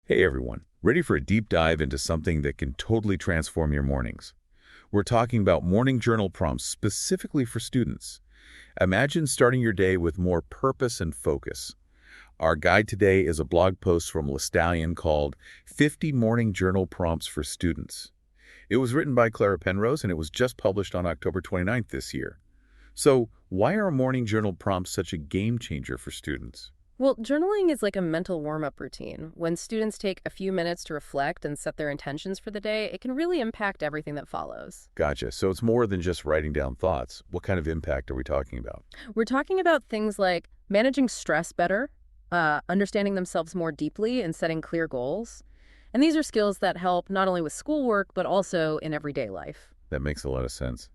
Hey everyone, ready for a deep dive into something that can totally transform your mornings? We're talking about morning journal prompts specifically for students. Imagine starting your day with more purpose and focus. Our guide today is a blog post from LeStallion called 50 Morning Journal Prompts for Students. It was written by Clara Penrose and it was just published on October 29th this year. So, why are morning journal prompts such a game changer for students? Well, journaling is like a mental warm-up routine. When students take a few minutes to reflect and set their intentions for the day, it can really impact everything that follows. Gotcha. So it's more than just writing down thoughts. What kind of impact are we talking about? We're talking about things like managing stress better, understanding themselves more deeply, and setting clear goals. And these are skills that help not only with schoolwork, but also in everyday life. That makes a lot of sense.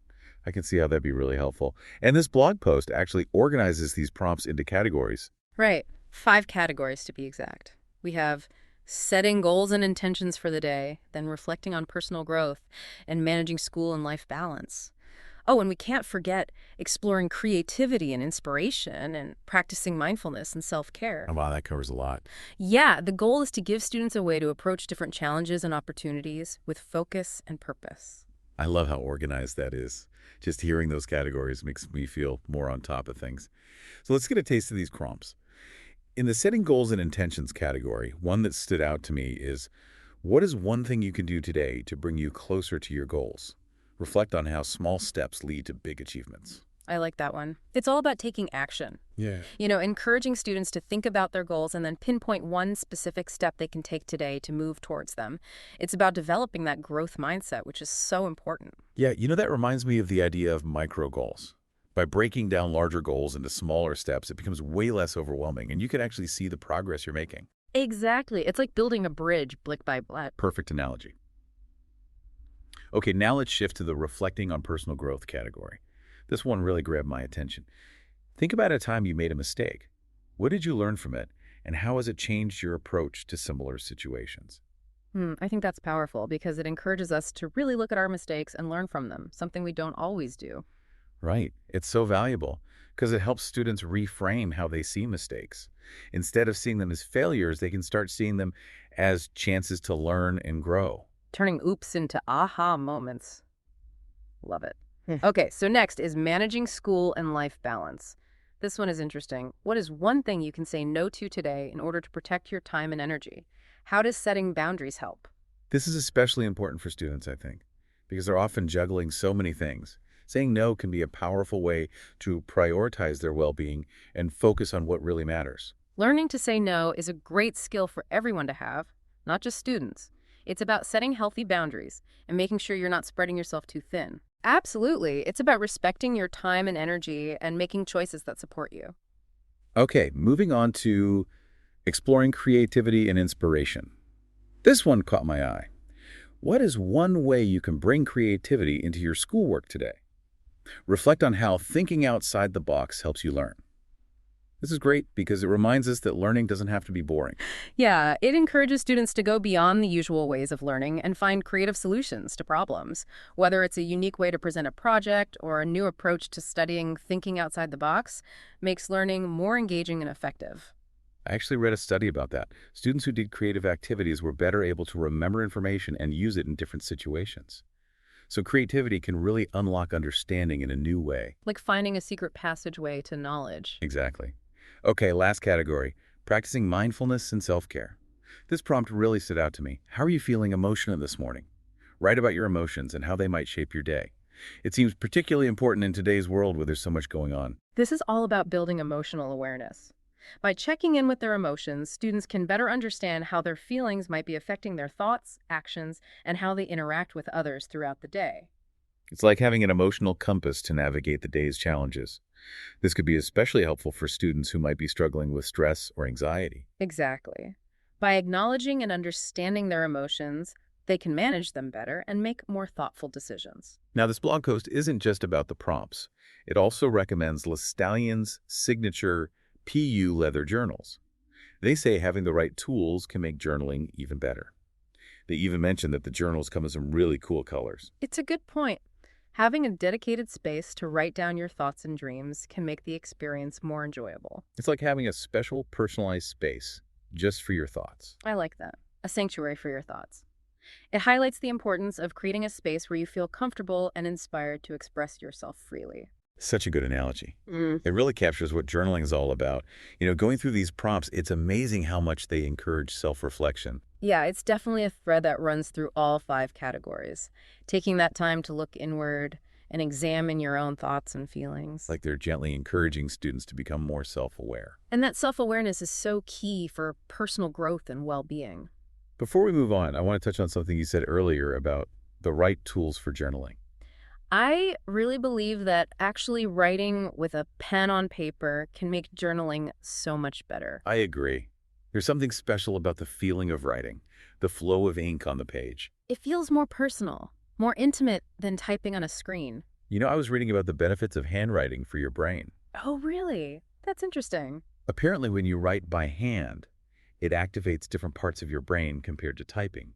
I can see how that'd be really helpful. And this blog post actually organizes these prompts into categories. Right. 5 categories to be exact. We have setting goals and intentions for the day, then reflecting on personal growth, and managing school and life balance. Oh, and we can't forget exploring creativity and inspiration and practicing mindfulness and self-care. Oh, wow, that covers a lot. Yeah, the goal is to give students a way to approach different challenges and opportunities with focus and purpose. I love how organized that is. Just hearing those categories makes me feel more on top of things. So let's get a taste of these prompts. In the setting goals and intentions category, one that stood out to me is, what is one thing you can do today to bring you closer to your goals? Reflect on how small steps lead to big achievements. I like that one. It's all about taking action. Yeah. Encouraging students to think about their goals and then pinpoint one specific step they can take today to move towards them. It's about developing that growth mindset, which is so important. Yeah, that reminds me of the idea of micro goals. By breaking down larger goals into smaller steps, it becomes way less overwhelming, and you can actually see the progress you're making. Exactly. It's like building a bridge brick by brick. Perfect analogy. Okay, now let's shift to the reflecting on personal growth category. This one really grabbed my attention. Think about a time you made a mistake. What did you learn from it, and how has it changed your approach to similar situations? I think that's powerful because it encourages us to really look at our mistakes and learn from them, something we don't always do. Right. It's so valuable because it helps students reframe how they see mistakes. Instead of seeing them as failures, they can start seeing them as chances to learn and grow. Turning oops into aha moments. Love it. Okay, so next is managing school and life balance. This one is interesting. What is one thing you can say no to today in order to protect your time and energy? How does setting boundaries help? This is especially important for students, I think, because they're often juggling so many things. Saying no can be a powerful way to prioritize their well-being and focus on what really matters. Learning to say no is a great skill for everyone to have, not just students. It's about setting healthy boundaries and making sure you're not spreading yourself too thin. Absolutely. It's about respecting your time and energy and making choices that support you. Okay, moving on to exploring creativity and inspiration. This one caught my eye. What is one way you can bring creativity into your schoolwork today? Reflect on how thinking outside the box helps you learn. This is great because it reminds us that learning doesn't have to be boring. Yeah, it encourages students to go beyond the usual ways of learning and find creative solutions to problems. Whether it's a unique way to present a project or a new approach to studying thinking outside the box, makes learning more engaging and effective. I actually read a study about that. Students who did creative activities were better able to remember information and use it in different situations. So creativity can really unlock understanding in a new way. Like finding a secret passageway to knowledge. Exactly. Okay, last category, practicing mindfulness and self-care. This prompt really stood out to me. How are you feeling emotionally this morning? Write about your emotions and how they might shape your day. It seems particularly important in today's world where there's so much going on. This is all about building emotional awareness. By checking in with their emotions, students can better understand how their feelings might be affecting their thoughts, actions, and how they interact with others throughout the day. It's like having an emotional compass to navigate the day's challenges. This could be especially helpful for students who might be struggling with stress or anxiety. Exactly. By acknowledging and understanding their emotions, they can manage them better and make more thoughtful decisions. Now, this blog post isn't just about the prompts. It also recommends LeStallion's signature PU leather journals. They say having the right tools can make journaling even better. They even mention that the journals come in some really cool colors. It's a good point. Having a dedicated space to write down your thoughts and dreams can make the experience more enjoyable. It's like having a special personalized space just for your thoughts. I like that. a sanctuary for your thoughts. It highlights the importance of creating a space where you feel comfortable and inspired to express yourself freely. Such a good analogy. Mm. It really captures what journaling is all about. Going through these prompts, it's amazing how much they encourage self-reflection. Yeah, it's definitely a thread that runs through all five categories. Taking that time to look inward and examine your own thoughts and feelings. Like they're gently encouraging students to become more self-aware. And that self-awareness is so key for personal growth and well-being. Before we move on, I want to touch on something you said earlier about the right tools for journaling. I really believe that actually writing with a pen on paper can make journaling so much better. I agree. There's something special about the feeling of writing, the flow of ink on the page. It feels more personal, more intimate than typing on a screen. I was reading about the benefits of handwriting for your brain. Oh, really? That's interesting. Apparently, when you write by hand, it activates different parts of your brain compared to typing.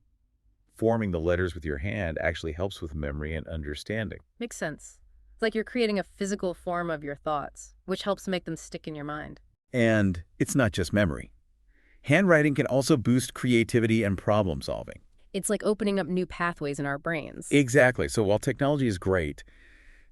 Forming the letters with your hand actually helps with memory and understanding. Makes sense. It's like you're creating a physical form of your thoughts, which helps make them stick in your mind. And it's not just memory. Handwriting can also boost creativity and problem solving. It's like opening up new pathways in our brains. Exactly. So while technology is great,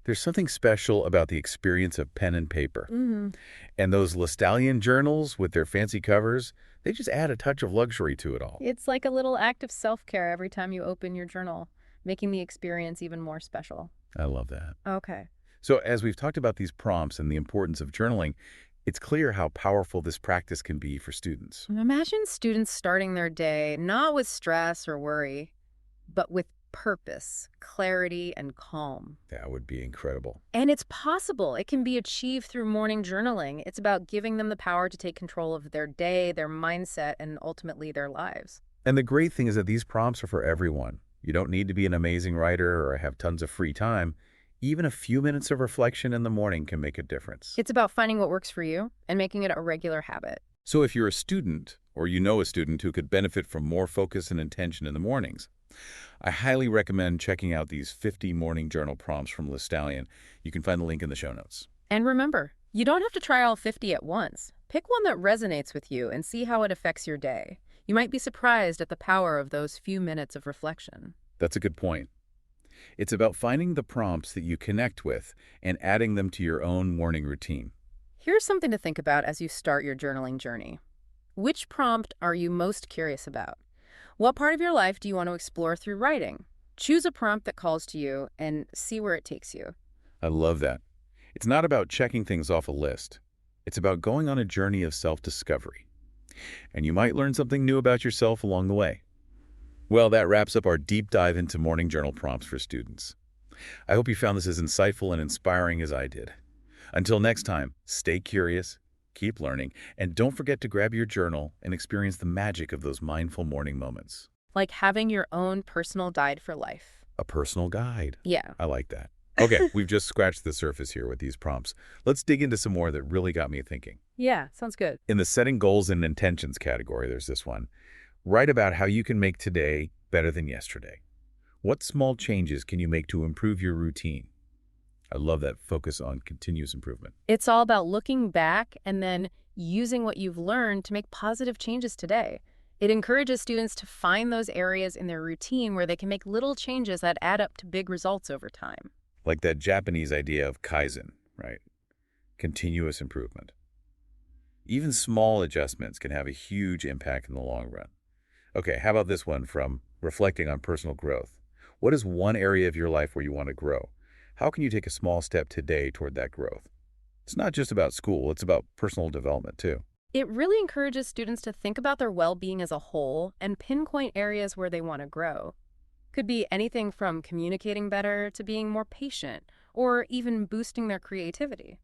there's something special about the experience of pen and paper. Mm-hmm. And those LeStallion journals with their fancy covers, they just add a touch of luxury to it all. It's like a little act of self-care every time you open your journal, making the experience even more special. I love that. Okay. So as we've talked about these prompts and the importance of journaling, it's clear how powerful this practice can be for students. Imagine students starting their day not with stress or worry, but with purpose, clarity, and calm. That would be incredible. And it's possible. It can be achieved through morning journaling. It's about giving them the power to take control of their day, their mindset, and ultimately their lives. And the great thing is that these prompts are for everyone. You don't need to be an amazing writer or have tons of free time. Even a few minutes of reflection in the morning can make a difference. It's about finding what works for you and making it a regular habit. So if you're a student, or you know a student who could benefit from more focus and intention in the mornings, I highly recommend checking out these 50 morning journal prompts from LeStallion. You can find the link in the show notes. And remember, you don't have to try all 50 at once. Pick one that resonates with you and see how it affects your day. You might be surprised at the power of those few minutes of reflection. That's a good point. It's about finding the prompts that you connect with and adding them to your own morning routine. Here's something to think about as you start your journaling journey. Which prompt are you most curious about? What part of your life do you want to explore through writing? Choose a prompt that calls to you and see where it takes you. I love that. It's not about checking things off a list. It's about going on a journey of self-discovery. And you might learn something new about yourself along the way. Well, that wraps up our deep dive into morning journal prompts for students. I hope you found this as insightful and inspiring as I did. Until next time, stay curious, keep learning, and don't forget to grab your journal and experience the magic of those mindful morning moments. Like having your own personal guide for life. A personal guide. Yeah. I like that. Okay, we've just scratched the surface here with these prompts. Let's dig into some more that really got me thinking. Yeah, sounds good. In the setting goals and intentions category, there's this one. Write about how you can make today better than yesterday. What small changes can you make to improve your routine? I love that focus on continuous improvement. It's all about looking back and then using what you've learned to make positive changes today. It encourages students to find those areas in their routine where they can make little changes that add up to big results over time. Like that Japanese idea of kaizen, right? Continuous improvement. Even small adjustments can have a huge impact in the long run. Okay, how about this one from Reflecting on Personal Growth? What is one area of your life where you want to grow? How can you take a small step today toward that growth? It's not just about school, it's about personal development too. It really encourages students to think about their well-being as a whole and pinpoint areas where they want to grow. Could be anything from communicating better to being more patient or even boosting their creativity.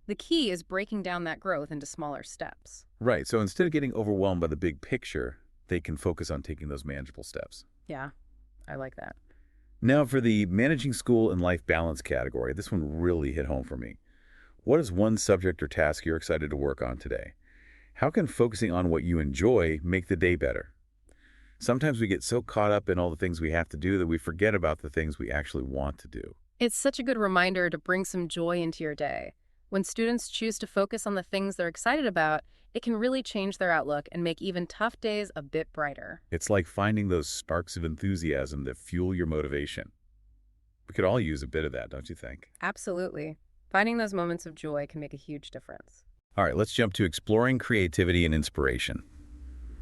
The key is breaking down that growth into smaller steps. Right, so instead of getting overwhelmed by the big picture, they can focus on taking those manageable steps. Yeah, I like that. Now for the managing school and life balance category, this one really hit home for me. What is one subject or task you're excited to work on today? How can focusing on what you enjoy make the day better? Sometimes we get so caught up in all the things we have to do that we forget about the things we actually want to do. It's such a good reminder to bring some joy into your day. When students choose to focus on the things they're excited about, it can really change their outlook and make even tough days a bit brighter. It's like finding those sparks of enthusiasm that fuel your motivation. We could all use a bit of that, don't you think? Absolutely. Finding those moments of joy can make a huge difference. All right, let's jump to exploring creativity and inspiration.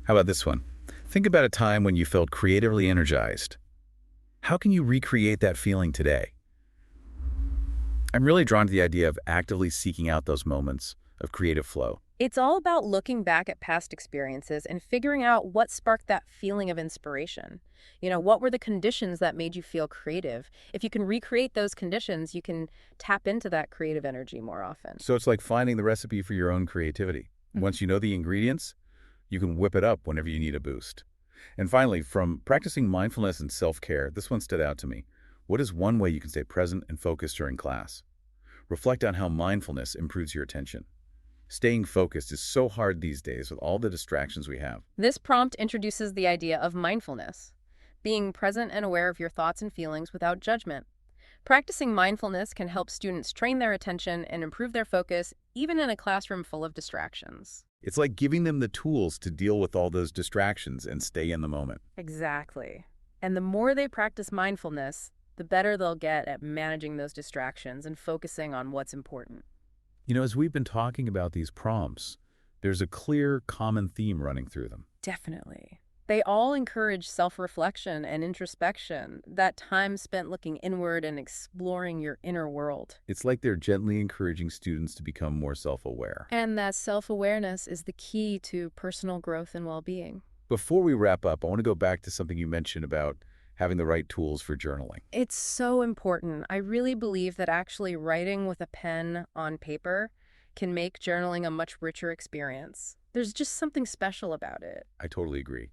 How about this one? Think about a time when you felt creatively energized. How can you recreate that feeling today? I'm really drawn to the idea of actively seeking out those moments of creative flow. It's all about looking back at past experiences and figuring out what sparked that feeling of inspiration. What were the conditions that made you feel creative? If you can recreate those conditions, you can tap into that creative energy more often. So it's like finding the recipe for your own creativity. Once you know the ingredients, you can whip it up whenever you need a boost. And finally, from practicing mindfulness and self-care, this one stood out to me. What is one way you can stay present and focused during class? Reflect on how mindfulness improves your attention. Staying focused is so hard these days with all the distractions we have. This prompt introduces the idea of mindfulness, being present and aware of your thoughts and feelings without judgment. Practicing mindfulness can help students train their attention and improve their focus, even in a classroom full of distractions. It's like giving them the tools to deal with all those distractions and stay in the moment. Exactly. And the more they practice mindfulness, the better they'll get at managing those distractions and focusing on what's important. As we've been talking about these prompts, there's a clear common theme running through them. Definitely. They all encourage self-reflection and introspection, that time spent looking inward and exploring your inner world. It's like they're gently encouraging students to become more self-aware. And that self-awareness is the key to personal growth and well-being. Before we wrap up, I want to go back to something you mentioned about having the right tools for journaling. It's so important. I really believe that actually writing with a pen on paper can make journaling a much richer experience. There's just something special about it. I totally agree.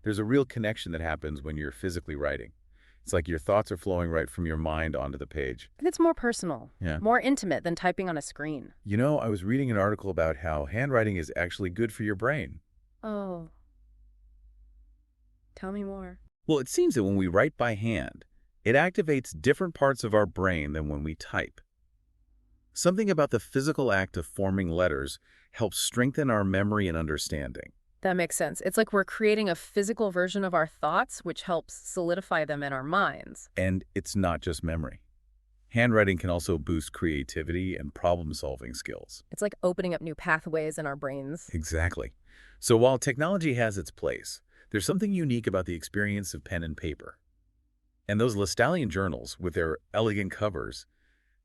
There's a real connection that happens when you're physically writing. It's like your thoughts are flowing right from your mind onto the page. And it's more personal, Yeah. more intimate than typing on a screen. I was reading an article about how handwriting is actually good for your brain. Oh, tell me more. Well, it seems that when we write by hand, it activates different parts of our brain than when we type. Something about the physical act of forming letters helps strengthen our memory and understanding. That makes sense. It's like we're creating a physical version of our thoughts, which helps solidify them in our minds. And it's not just memory. Handwriting can also boost creativity and problem-solving skills. It's like opening up new pathways in our brains. Exactly. So while technology has its place, there's something unique about the experience of pen and paper. And those LeStallion journals, with their elegant covers,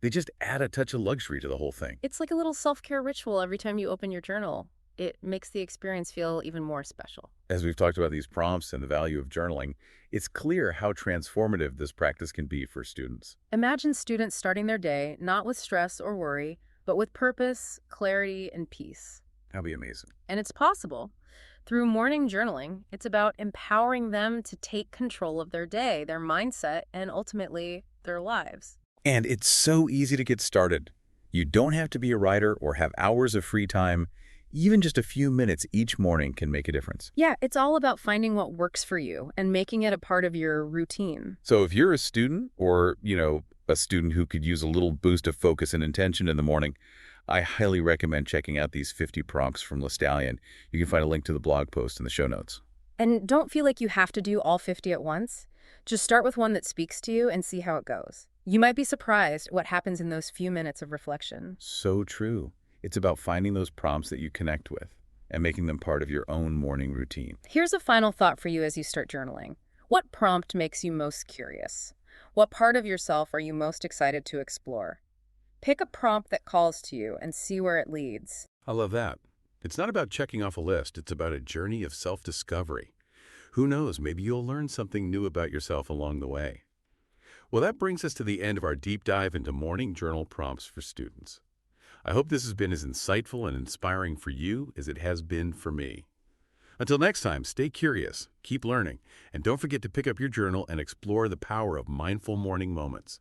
they just add a touch of luxury to the whole thing. It's like a little self-care ritual every time you open your journal. It makes the experience feel even more special. As we've talked about these prompts and the value of journaling, it's clear how transformative this practice can be for students. Imagine students starting their day not with stress or worry, but with purpose, clarity, and peace. That'd be amazing. And it's possible. Through morning journaling, it's about empowering them to take control of their day, their mindset, and ultimately their lives. And it's so easy to get started. You don't have to be a writer or have hours of free time. Even just a few minutes each morning can make a difference. Yeah, it's all about finding what works for you and making it a part of your routine. So if you're a student or, a student who could use a little boost of focus and intention in the morning, I highly recommend checking out these 50 prompts from LeStallion. You can find a link to the blog post in the show notes. And don't feel like you have to do all 50 at once. Just start with one that speaks to you and see how it goes. You might be surprised what happens in those few minutes of reflection. So true. It's about finding those prompts that you connect with and making them part of your own morning routine. Here's a final thought for you as you start journaling. What prompt makes you most curious? What part of yourself are you most excited to explore? Pick a prompt that calls to you and see where it leads. I love that. It's not about checking off a list. It's about a journey of self-discovery. Who knows, maybe you'll learn something new about yourself along the way. Well, that brings us to the end of our deep dive into morning journal prompts for students. I hope this has been as insightful and inspiring for you as it has been for me. Until next time, stay curious, keep learning, and don't forget to pick up your journal and explore the power of mindful morning moments.